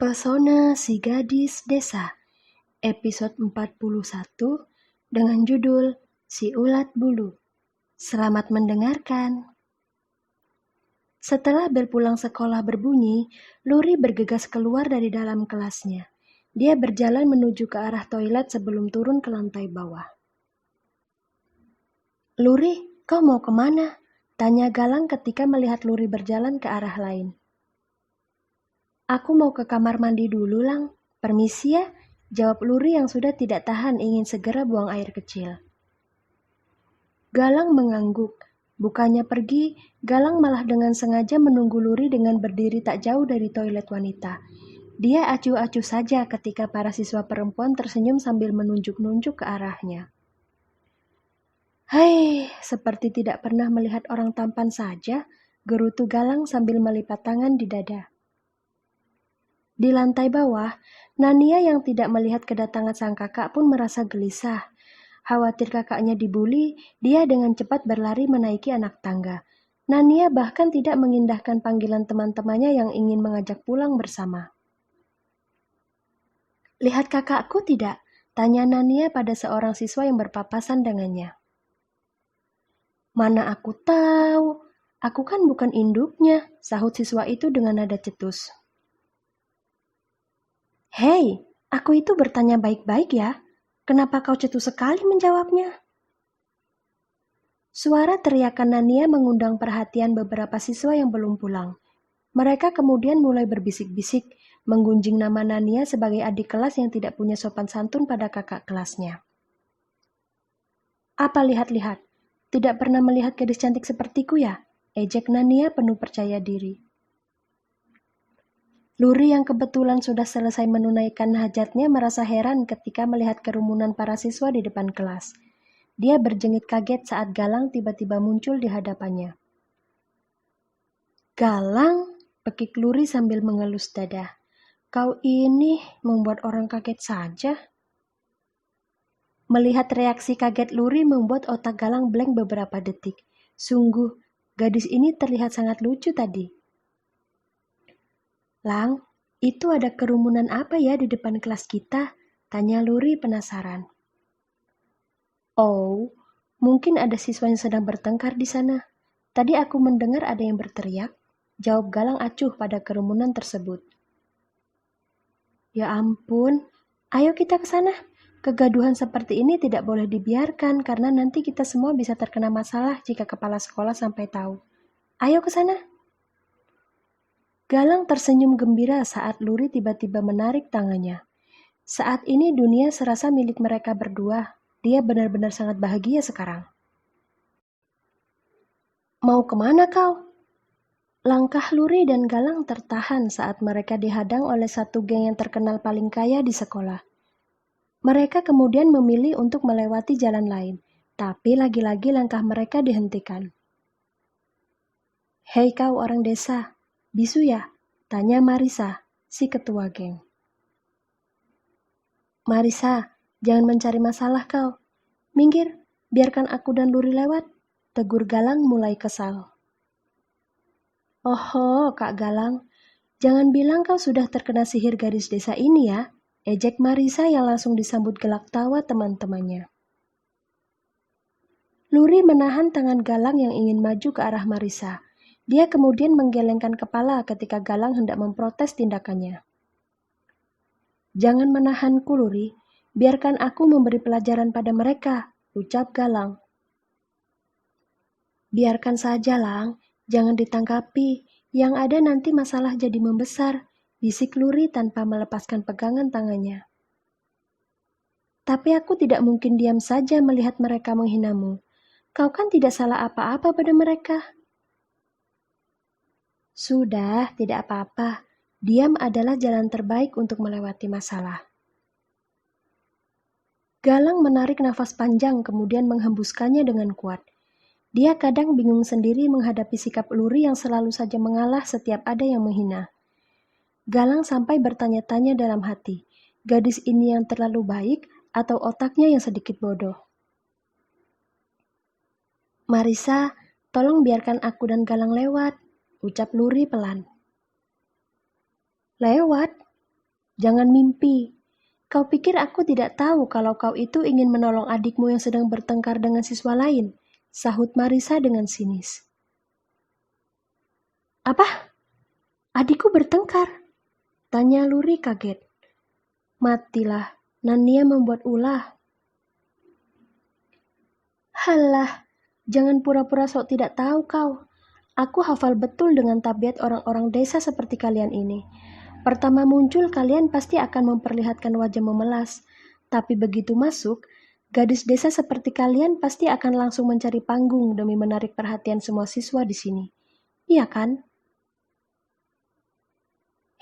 Pesona si Gadis Desa, episode 41 dengan judul Si Ulat Bulu. Selamat mendengarkan. Setelah bel pulang sekolah berbunyi, Luri bergegas keluar dari dalam kelasnya. Dia berjalan menuju ke arah toilet sebelum turun ke lantai bawah. "Luri, kau mau kemana?" tanya Galang ketika melihat Luri berjalan ke arah lain. "Aku mau ke kamar mandi dulu, Lang. Permisi ya," jawab Luri yang sudah tidak tahan ingin segera buang air kecil. Galang mengangguk. Bukannya pergi, Galang malah dengan sengaja menunggu Luri dengan berdiri tak jauh dari toilet wanita. Dia acuh-acuh saja ketika para siswa perempuan tersenyum sambil menunjuk-nunjuk ke arahnya. "Hai, seperti tidak pernah melihat orang tampan saja," gerutu Galang sambil melipat tangan di dada. Di lantai bawah, Nania yang tidak melihat kedatangan sang kakak pun merasa gelisah. Khawatir kakaknya dibuli, dia dengan cepat berlari menaiki anak tangga. Nania bahkan tidak mengindahkan panggilan teman-temannya yang ingin mengajak pulang bersama. "Lihat kakakku tidak?" tanya Nania pada seorang siswa yang berpapasan dengannya. "Mana aku tahu, aku kan bukan induknya," sahut siswa itu dengan nada cetus. "Hei, aku itu bertanya baik-baik ya. Kenapa kau cetus sekali menjawabnya?" Suara teriakan Nania mengundang perhatian beberapa siswa yang belum pulang. Mereka kemudian mulai berbisik-bisik, menggunjing nama Nania sebagai adik kelas yang tidak punya sopan santun pada kakak kelasnya. "Apa lihat-lihat? Tidak pernah melihat gadis cantik sepertiku ya?" ejek Nania penuh percaya diri. Luri yang kebetulan sudah selesai menunaikan hajatnya merasa heran ketika melihat kerumunan para siswa di depan kelas. Dia berjengit kaget saat Galang tiba-tiba muncul di hadapannya. "Galang," pekik Luri sambil mengelus dada. "Kau ini membuat orang kaget saja." Melihat reaksi kaget Luri membuat otak Galang blank beberapa detik. Sungguh, gadis ini terlihat sangat lucu tadi. "Lang, itu ada kerumunan apa ya di depan kelas kita?" tanya Luri penasaran. "Oh, mungkin ada siswa yang sedang bertengkar di sana. Tadi aku mendengar ada yang berteriak," jawab Galang acuh pada kerumunan tersebut. "Ya ampun, ayo kita ke sana. Kegaduhan seperti ini tidak boleh dibiarkan karena nanti kita semua bisa terkena masalah jika kepala sekolah sampai tahu. Ayo ke sana." Galang tersenyum gembira saat Luri tiba-tiba menarik tangannya. Saat ini dunia serasa milik mereka berdua. Dia benar-benar sangat bahagia sekarang. "Mau kemana kau?" Langkah Luri dan Galang tertahan saat mereka dihadang oleh satu geng yang terkenal paling kaya di sekolah. Mereka kemudian memilih untuk melewati jalan lain, tapi lagi-lagi langkah mereka dihentikan. "Hei kau orang desa, bisu ya?" tanya Marisa, si ketua geng. "Marisa, jangan mencari masalah kau. Minggir, biarkan aku dan Luri lewat," tegur Galang mulai kesal. "Oho, Kak Galang, jangan bilang kau sudah terkena sihir gadis desa ini ya," ejek Marisa yang langsung disambut gelak tawa teman-temannya. Luri menahan tangan Galang yang ingin maju ke arah Marisa. Dia kemudian menggelengkan kepala ketika Galang hendak memprotes tindakannya. "Jangan menahanku, Luri. Biarkan aku memberi pelajaran pada mereka," ucap Galang. "Biarkan saja, Lang. Jangan ditanggapi. Yang ada nanti masalah jadi membesar," bisik Luri tanpa melepaskan pegangan tangannya. "Tapi aku tidak mungkin diam saja melihat mereka menghinamu. Kau kan tidak salah apa-apa pada mereka." "Sudah, tidak apa-apa. Diam adalah jalan terbaik untuk melewati masalah." Galang menarik nafas panjang kemudian menghembuskannya dengan kuat. Dia kadang bingung sendiri menghadapi sikap Luri yang selalu saja mengalah setiap ada yang menghina. Galang sampai bertanya-tanya dalam hati, gadis ini yang terlalu baik atau otaknya yang sedikit bodoh. "Marisa, tolong biarkan aku dan Galang lewat," ucap Luri pelan. "Lewat? Jangan mimpi. Kau pikir aku tidak tahu kalau kau itu ingin menolong adikmu yang sedang bertengkar dengan siswa lain? Sahut Marisa dengan sinis. Apa? Adikku bertengkar? Tanya Luri kaget. Matilah, Nania membuat ulah. Halah, jangan pura-pura sok tidak tahu kau. Aku hafal betul dengan tabiat orang-orang desa seperti kalian ini. Pertama muncul kalian pasti akan memperlihatkan wajah memelas. Tapi begitu masuk, gadis desa seperti kalian pasti akan langsung mencari panggung demi menarik perhatian semua siswa di sini. Iya kan?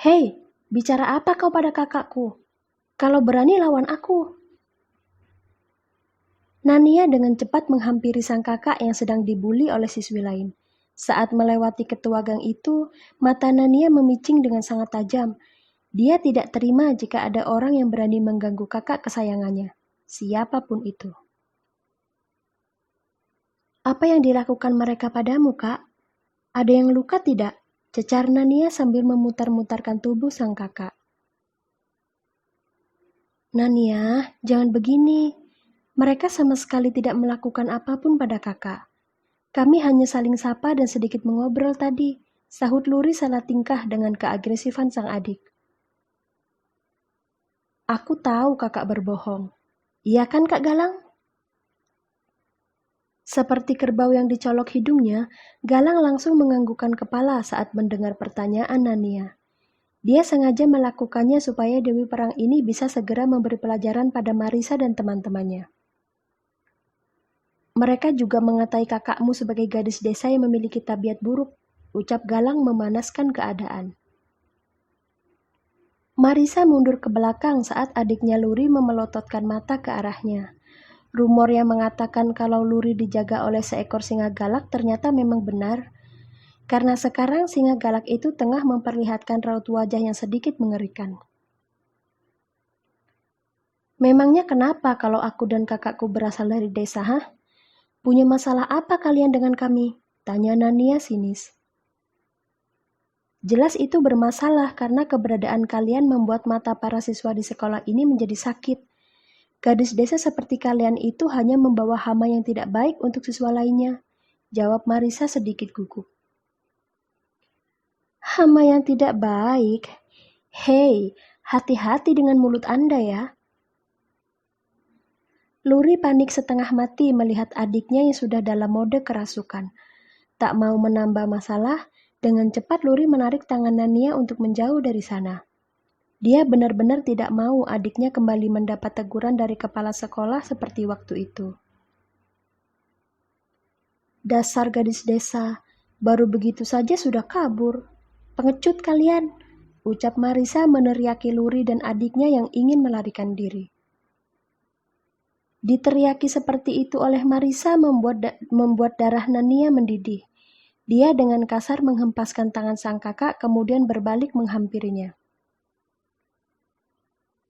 Hei, bicara apa kau pada kakakku? Kalau berani lawan aku. Nania dengan cepat menghampiri sang kakak yang sedang dibuli oleh siswi lain. Saat melewati ketua gang itu, mata Nania memicing dengan sangat tajam. Dia tidak terima jika ada orang yang berani mengganggu kakak kesayangannya, siapapun itu. Apa yang dilakukan mereka padamu, Kak? Ada yang luka tidak? Cecar Nania sambil memutar-mutarkan tubuh sang kakak. Nania, jangan begini. Mereka sama sekali tidak melakukan apapun pada kakak. Kami hanya saling sapa dan sedikit mengobrol tadi, sahut Luri salah tingkah dengan keagresifan sang adik. Aku tahu kakak berbohong. Iya kan Kak Galang? Seperti kerbau yang dicolok hidungnya, Galang langsung menganggukkan kepala saat mendengar pertanyaan Nania. Dia sengaja melakukannya supaya Dewi Perang ini bisa segera memberi pelajaran pada Marisa dan teman-temannya. Mereka juga mengatai kakakmu sebagai gadis desa yang memiliki tabiat buruk, ucap Galang memanaskan keadaan. Marisa mundur ke belakang saat adiknya Luri memelototkan mata ke arahnya. Rumor yang mengatakan kalau Luri dijaga oleh seekor singa galak ternyata memang benar. Karena sekarang singa galak itu tengah memperlihatkan raut wajah yang sedikit mengerikan. Memangnya kenapa kalau aku dan kakakku berasal dari desa, hah? Punya masalah apa kalian dengan kami? Tanya Nania sinis. Jelas itu bermasalah karena keberadaan kalian membuat mata para siswa di sekolah ini menjadi sakit. Gadis desa seperti kalian itu hanya membawa hama yang tidak baik untuk siswa lainnya. Jawab Marisa sedikit gugup. Hama yang tidak baik? Hei, hati-hati dengan mulut Anda ya. Luri panik setengah mati melihat adiknya yang sudah dalam mode kerasukan. Tak mau menambah masalah, dengan cepat Luri menarik tangan Nania untuk menjauh dari sana. Dia benar-benar tidak mau adiknya kembali mendapat teguran dari kepala sekolah seperti waktu itu. Dasar gadis desa, baru begitu saja sudah kabur. Pengecut kalian, ucap Marisa meneriaki Luri dan adiknya yang ingin melarikan diri. Diteriaki seperti itu oleh Marisa membuat darah Nania mendidih. Dia dengan kasar menghempaskan tangan sang kakak kemudian berbalik menghampirinya.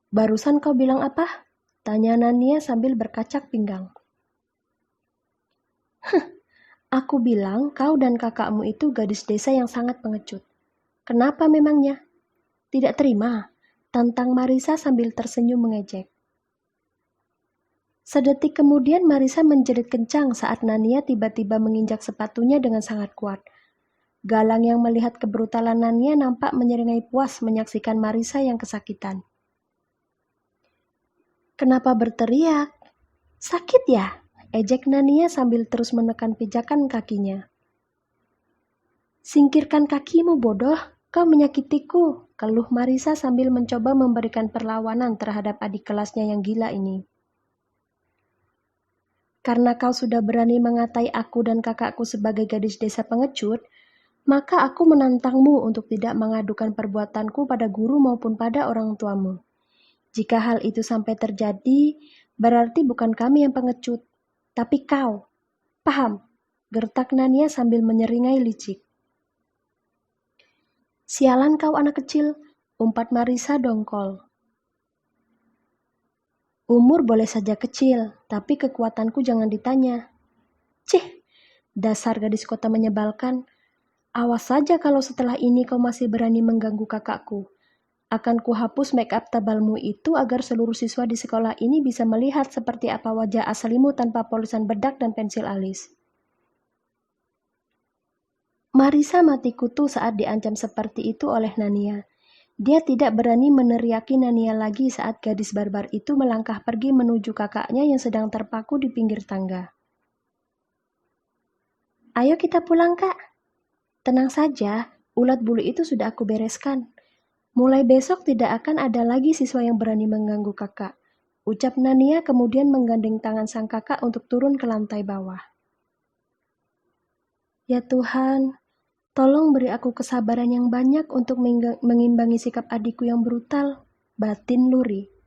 Barusan kau bilang apa? Tanya Nania sambil berkacak pinggang. Aku bilang kau dan kakakmu itu gadis desa yang sangat pengecut. Kenapa memangnya? Tidak terima, tantang Marisa sambil tersenyum mengejek. Sedetik kemudian Marisa menjerit kencang saat Nania tiba-tiba menginjak sepatunya dengan sangat kuat. Galang yang melihat kebrutalan Nania nampak menyeringai puas menyaksikan Marisa yang kesakitan. Kenapa berteriak? Sakit ya? Ejek Nania sambil terus menekan pijakan kakinya. Singkirkan kakimu bodoh, kau menyakitiku, keluh Marisa sambil mencoba memberikan perlawanan terhadap adik kelasnya yang gila ini. Karena kau sudah berani mengatai aku dan kakakku sebagai gadis desa pengecut, maka aku menantangmu untuk tidak mengadukan perbuatanku pada guru maupun pada orang tuamu. Jika hal itu sampai terjadi, berarti bukan kami yang pengecut, tapi kau. Paham? Gertak Nania sambil menyeringai licik. Sialan kau anak kecil, umpat Marisa dongkol. Umur boleh saja kecil, tapi kekuatanku jangan ditanya. Cih, dasar gadis kota menyebalkan. Awas saja kalau setelah ini kau masih berani mengganggu kakakku. Akan kuhapus make up tebalmu itu agar seluruh siswa di sekolah ini bisa melihat seperti apa wajah aslimu tanpa polusan bedak dan pensil alis. Marisa mati kutu saat diancam seperti itu oleh Nania. Dia tidak berani meneriaki Nania lagi saat gadis barbar itu melangkah pergi menuju kakaknya yang sedang terpaku di pinggir tangga. Ayo kita pulang, Kak. Tenang saja, ulat bulu itu sudah aku bereskan. Mulai besok tidak akan ada lagi siswa yang berani mengganggu kakak. Ucap Nania kemudian menggandeng tangan sang kakak untuk turun ke lantai bawah. Ya Tuhan, tolong beri aku kesabaran yang banyak untuk mengimbangi sikap adikku yang brutal, batin Luri.